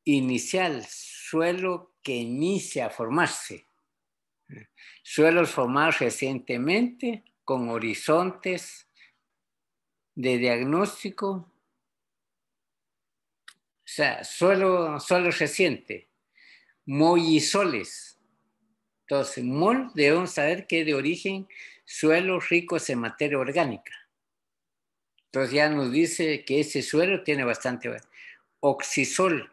[SPEAKER 1] inicial, suelo que inicia a formarse. Suelos formados recientemente con horizontes de diagnóstico. O sea, suelo reciente. Mollisoles. Entonces, mol debemos saber que es de origen suelos ricos en materia orgánica. Entonces ya nos dice que ese suelo tiene bastante... Oxisol,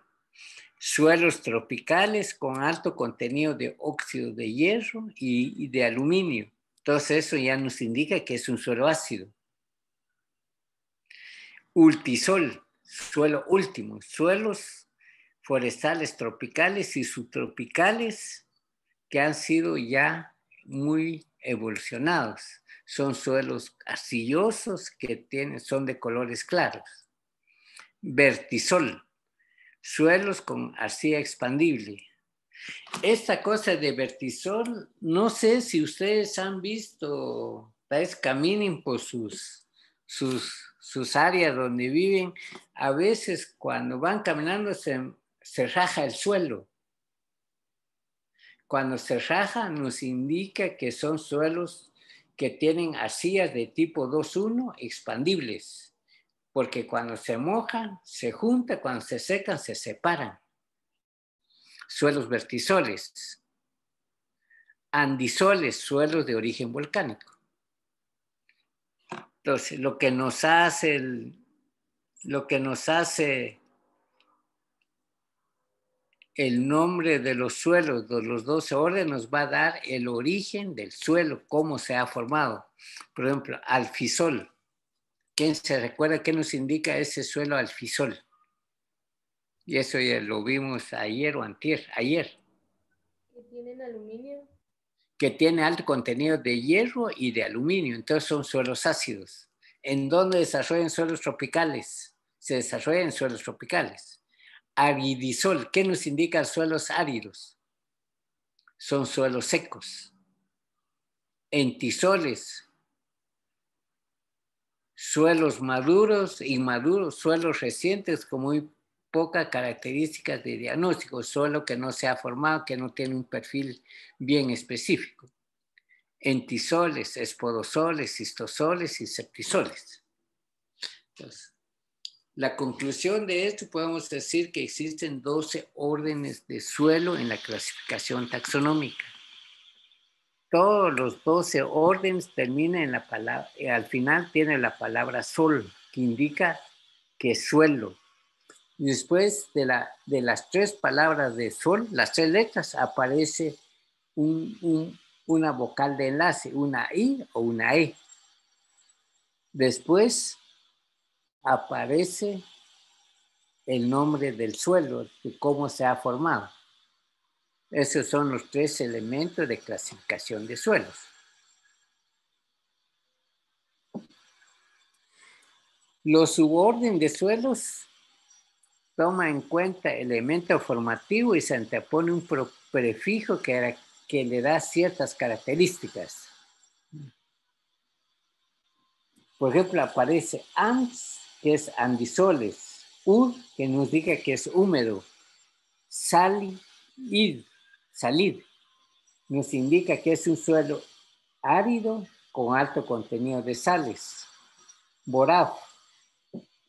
[SPEAKER 1] suelos tropicales con alto contenido de óxido de hierro y de aluminio. Entonces eso ya nos indica que es un suelo ácido. Ultisol, suelo último, suelos forestales tropicales y subtropicales que han sido ya muy evolucionados. Son suelos arcillosos que son de colores claros. Vertisol, suelos con arcilla expandible. Esta cosa de vertisol, no sé si ustedes han visto, tal vez caminen por sus áreas donde viven, a veces cuando van caminando se raja el suelo. Cuando se raja nos indica que son suelos que tienen arcillas de tipo 2,1 expandibles, porque cuando se mojan, se juntan, cuando se secan, se separan. Suelos vertisoles. Andisoles, suelos de origen volcánico. Entonces, lo que nos hace el nombre de los suelos de los 12 órdenes nos va a dar el origen del suelo, cómo se ha formado. Por ejemplo, alfisol. ¿Quién se recuerda qué nos indica ese suelo alfisol? Y eso ya lo vimos ayer o antier, ayer.
[SPEAKER 8] ¿Que tienen aluminio?
[SPEAKER 1] Que tiene alto contenido de hierro y de aluminio. Entonces son suelos ácidos. ¿En dónde desarrollan suelos tropicales? Se desarrollan en suelos tropicales. Aridisol, ¿qué nos indica suelos áridos? Son suelos secos. Entisoles, suelos maduros, inmaduros, suelos recientes con muy pocas características de diagnóstico, suelo que no se ha formado, que no tiene un perfil bien específico. Entisoles, espodosoles, cistosoles y septisoles. Entonces, la conclusión de esto podemos decir que existen 12 órdenes de suelo en la clasificación taxonómica. Todos los 12 órdenes terminan en la palabra, al final tiene la palabra sol, que indica que es suelo. Y después de las 3 palabras de sol, las 3 letras, aparece una vocal de enlace, una I o una E. Después aparece el nombre del suelo, de cómo se ha formado. Esos son los 3 elementos de clasificación de suelos. Los subórdenes de suelos toma en cuenta elemento formativo y se antepone un prefijo que le da ciertas características. Por ejemplo, aparece ans, que es andisoles, ur, que nos diga que es húmedo, salid, nos indica que es un suelo árido con alto contenido de sales, boraf,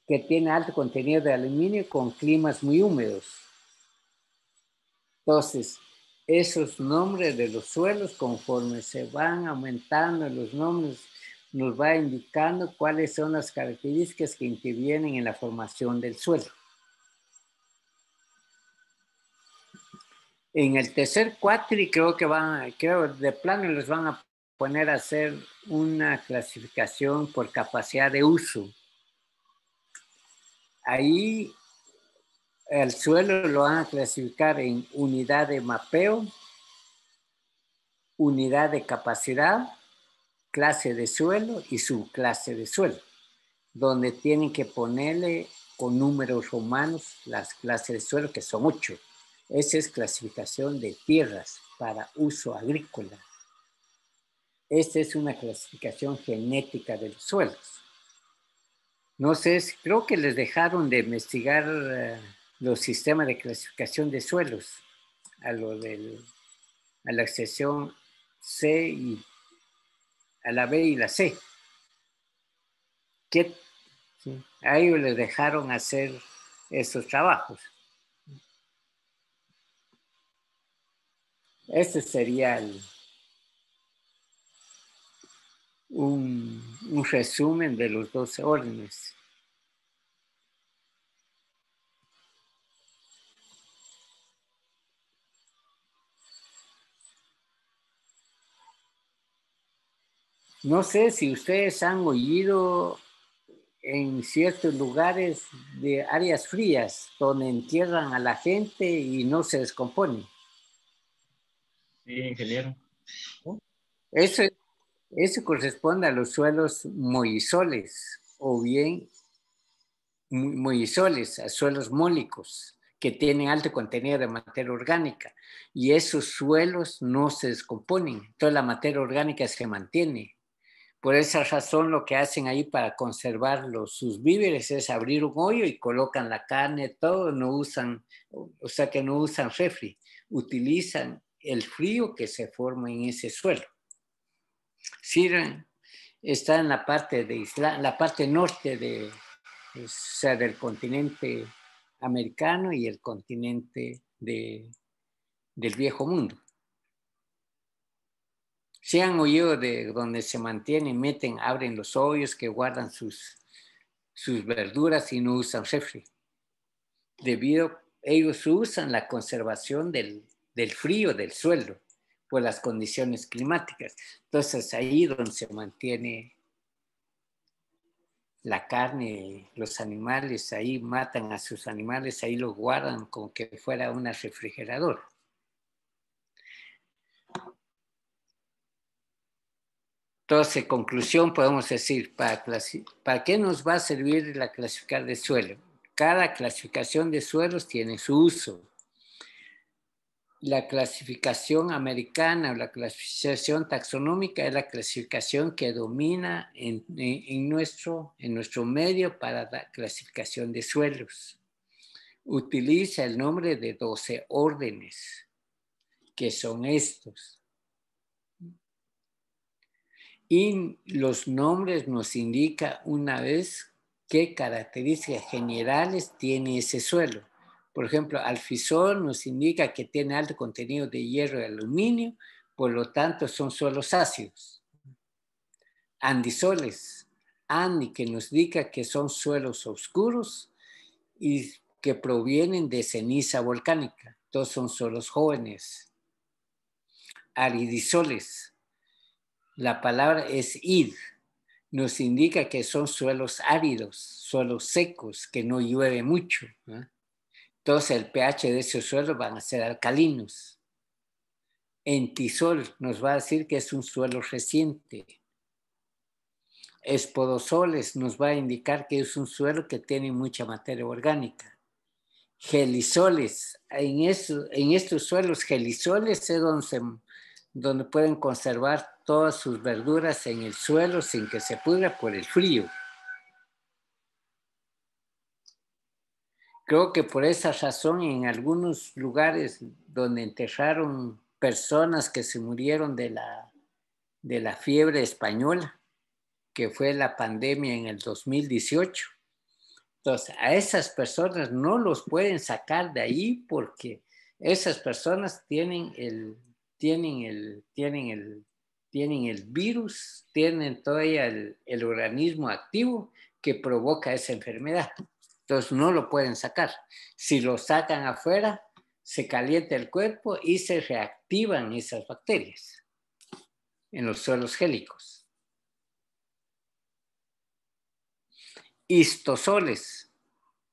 [SPEAKER 1] que tiene alto contenido de aluminio con climas muy húmedos. Entonces, esos nombres de los suelos, conforme se van aumentando los nombres, nos va indicando cuáles son las características que intervienen en la formación del suelo. En el tercer cuatri creo de plano les van a poner a hacer una clasificación por capacidad de uso. Ahí el suelo lo van a clasificar en unidad de mapeo, unidad de capacidad, clase de suelo y subclase de suelo, donde tienen que ponerle con números romanos las clases de suelo, que son 8. Esa es clasificación de tierras para uso agrícola. Esta es una clasificación genética de los suelos. No sé, creo que les dejaron de investigar los sistemas de clasificación de suelos a la sección C y a la B y la C. A ellos les dejaron hacer esos trabajos. Este sería un resumen de los 12 órdenes. No sé si ustedes han oído en ciertos lugares de áreas frías donde entierran a la gente y no se descompone.
[SPEAKER 4] Sí, ingeniero.
[SPEAKER 1] Eso corresponde a los suelos moisoles o bien moisoles, a suelos mólicos que tienen alto contenido de materia orgánica y esos suelos no se descomponen, toda la materia orgánica se mantiene. Por esa razón lo que hacen ahí para conservar sus víveres es abrir un hoyo y colocan la carne, todo, no usan refri, utilizan el frío que se forma en ese suelo. Siria está en la parte de la parte norte de, o sea, del continente americano y el continente del viejo mundo. Se han oído de donde se mantienen, abren los hoyos que guardan sus verduras y no usan refri. Ellos usan la conservación del frío del suelo por las condiciones climáticas. Entonces ahí donde se mantiene la carne, los animales, ahí matan a sus animales, ahí los guardan como que fuera una refrigeradora. Entonces, conclusión, podemos decir, ¿para qué nos va a servir la clasificación de suelo? Cada clasificación de suelos tiene su uso. La clasificación americana o la clasificación taxonómica es la clasificación que domina en nuestro medio para la clasificación de suelos. Utiliza el nombre de 12 órdenes, que son estos. Y los nombres nos indican una vez qué características generales tiene ese suelo. Por ejemplo, alfisol nos indica que tiene alto contenido de hierro y aluminio, por lo tanto son suelos ácidos. Andisoles, andi, que nos indica que son suelos oscuros y que provienen de ceniza volcánica. Todos son suelos jóvenes. Aridisoles, la palabra es id, nos indica que son suelos áridos, suelos secos, que no llueve mucho, ¿no? Entonces el pH de esos suelos van a ser alcalinos. Entisol nos va a decir que es un suelo reciente. Espodosoles nos va a indicar que es un suelo que tiene mucha materia orgánica. Gelisoles, en estos suelos gelisoles es donde pueden conservar todas sus verduras en el suelo sin que se pudra por el frío. Creo que por esa razón en algunos lugares donde enterraron personas que se murieron de la fiebre española, que fue la pandemia en el 2018, entonces a esas personas no los pueden sacar de ahí porque esas personas tienen el virus, tienen todavía el organismo activo que provoca esa enfermedad. Entonces no lo pueden sacar. Si lo sacan afuera, se calienta el cuerpo y se reactivan esas bacterias en los suelos gélicos. Histosoles.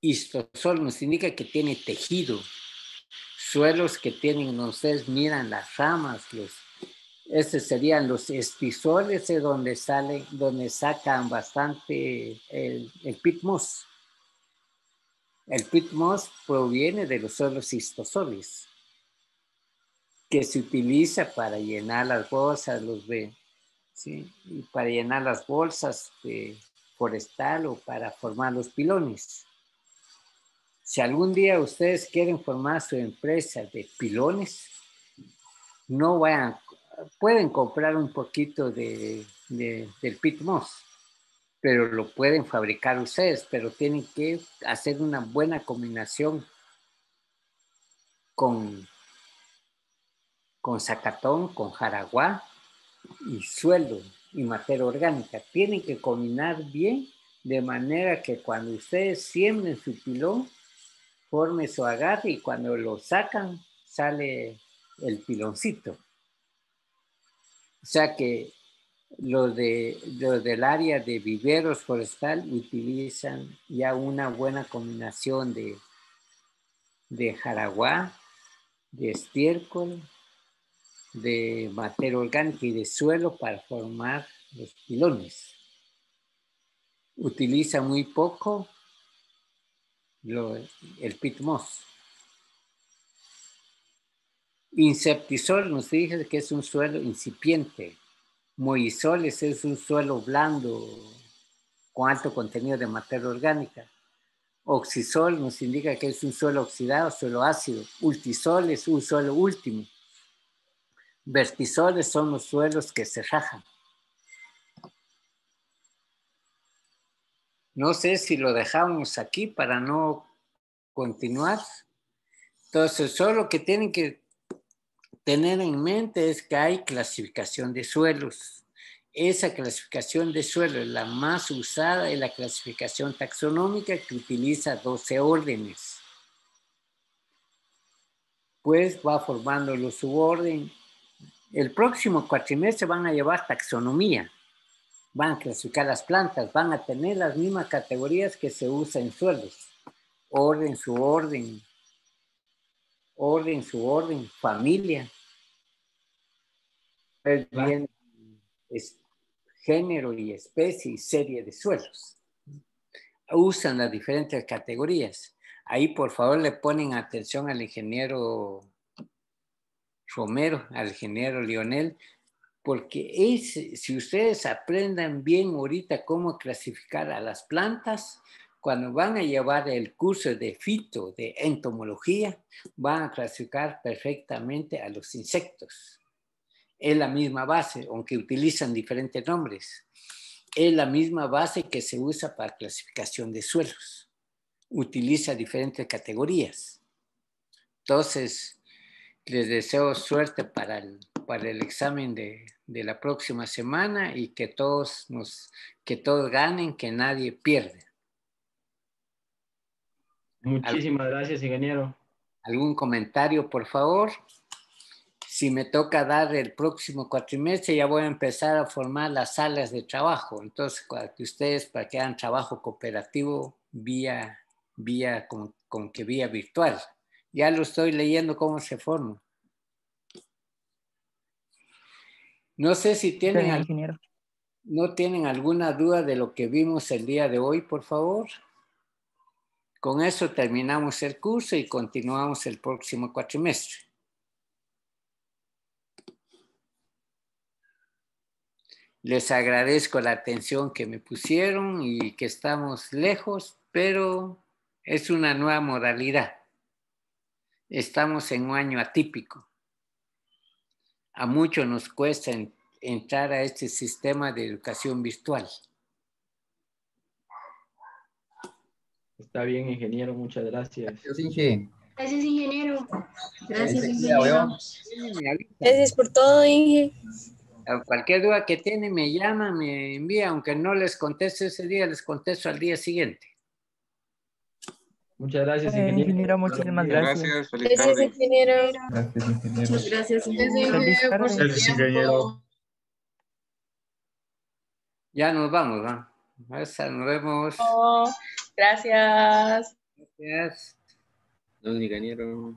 [SPEAKER 1] Histosol nos indica que tiene tejido. Suelos que tienen, ustedes miran las ramas, estos serían los estisoles, donde sacan bastante el peat moss. El peat moss proviene de los suelos histosoles, que se utiliza para llenar las bolsas, ¿sí? Y para llenar las bolsas forestal o para formar los pilones. Si algún día ustedes quieren formar su empresa de pilones, pueden comprar un poquito del peat moss, pero lo pueden fabricar ustedes, pero tienen que hacer una buena combinación con zacatón, con jaraguá y suelo y materia orgánica. Tienen que combinar bien de manera que cuando ustedes siembren su pilón, forme su agarre y cuando lo sacan sale el piloncito. O sea que los del área de viveros forestal utilizan ya una buena combinación de jaraguá, de estiércol, de materia orgánica y de suelo para formar los pilones. Utiliza muy poco el peat moss. Inceptisol nos dice que es un suelo incipiente. Moisoles es un suelo blando con alto contenido de materia orgánica. Oxisol nos indica que es un suelo oxidado, suelo ácido. Ultisol es un suelo último. Vertisores son los suelos que se rajan. No sé si lo dejamos aquí para no continuar. Entonces, solo lo que tienen que tener en mente es que hay clasificación de suelos. Esa clasificación de suelos, la más usada es la clasificación taxonómica que utiliza 12 órdenes. Pues va formando los subórdenes. El próximo cuatrimestre van a llevar taxonomía. Van a clasificar las plantas, van a tener las mismas categorías que se usan en suelos. Orden, suborden, orden, suborden, familia. Es bien, es género y especie y serie de suelos. Usan las diferentes categorías. Ahí, por favor, le ponen atención al ingeniero Romero, al ingeniero Lionel, porque si ustedes aprendan bien ahorita cómo clasificar a las plantas, cuando van a llevar el curso de fito, de entomología, van a clasificar perfectamente a los insectos. Es la misma base, aunque utilizan diferentes nombres. Es la misma base que se usa para clasificación de suelos. Utiliza diferentes categorías. Entonces, les deseo suerte para el examen de la próxima semana y que todos ganen, que nadie pierde.
[SPEAKER 4] Muchísimas gracias, ingeniero.
[SPEAKER 1] ¿Algún comentario, por favor? Si me toca dar el próximo cuatrimestre, ya voy a empezar a formar las salas de trabajo. Entonces, para que hagan trabajo cooperativo vía virtual. Ya lo estoy leyendo cómo se forma. No sé si no tienen alguna duda de lo que vimos el día de hoy, por favor. Con eso terminamos el curso y continuamos el próximo cuatrimestre. Les agradezco la atención que me pusieron y que estamos lejos, pero es una nueva modalidad. Estamos en un año atípico. A muchos nos cuesta entrar a este sistema de educación virtual.
[SPEAKER 4] Está bien, ingeniero, muchas gracias.
[SPEAKER 9] Gracias, Inge.
[SPEAKER 2] Gracias, ingeniero.
[SPEAKER 3] Gracias,
[SPEAKER 9] Enseguida,
[SPEAKER 3] ingeniero.
[SPEAKER 8] Gracias por todo, Inge.
[SPEAKER 1] Cualquier duda que tienen, me llama, me envía, aunque no les conteste ese día, les contesto al día siguiente.
[SPEAKER 4] Muchas gracias, ingeniero.
[SPEAKER 6] Ingeniero, muchísimas gracias.
[SPEAKER 10] Gracias, feliz
[SPEAKER 8] Gracias,
[SPEAKER 10] tarde.
[SPEAKER 8] ingeniero.
[SPEAKER 9] Gracias, ingeniero.
[SPEAKER 3] Muchas gracias, ingeniero.
[SPEAKER 6] Feliz tarde.
[SPEAKER 3] por su
[SPEAKER 10] Gracias, ingeniero.
[SPEAKER 3] tiempo.
[SPEAKER 1] Ya nos vamos, ¿no? Nos vemos.
[SPEAKER 8] Gracias.
[SPEAKER 1] Gracias.
[SPEAKER 10] Don ingeniero.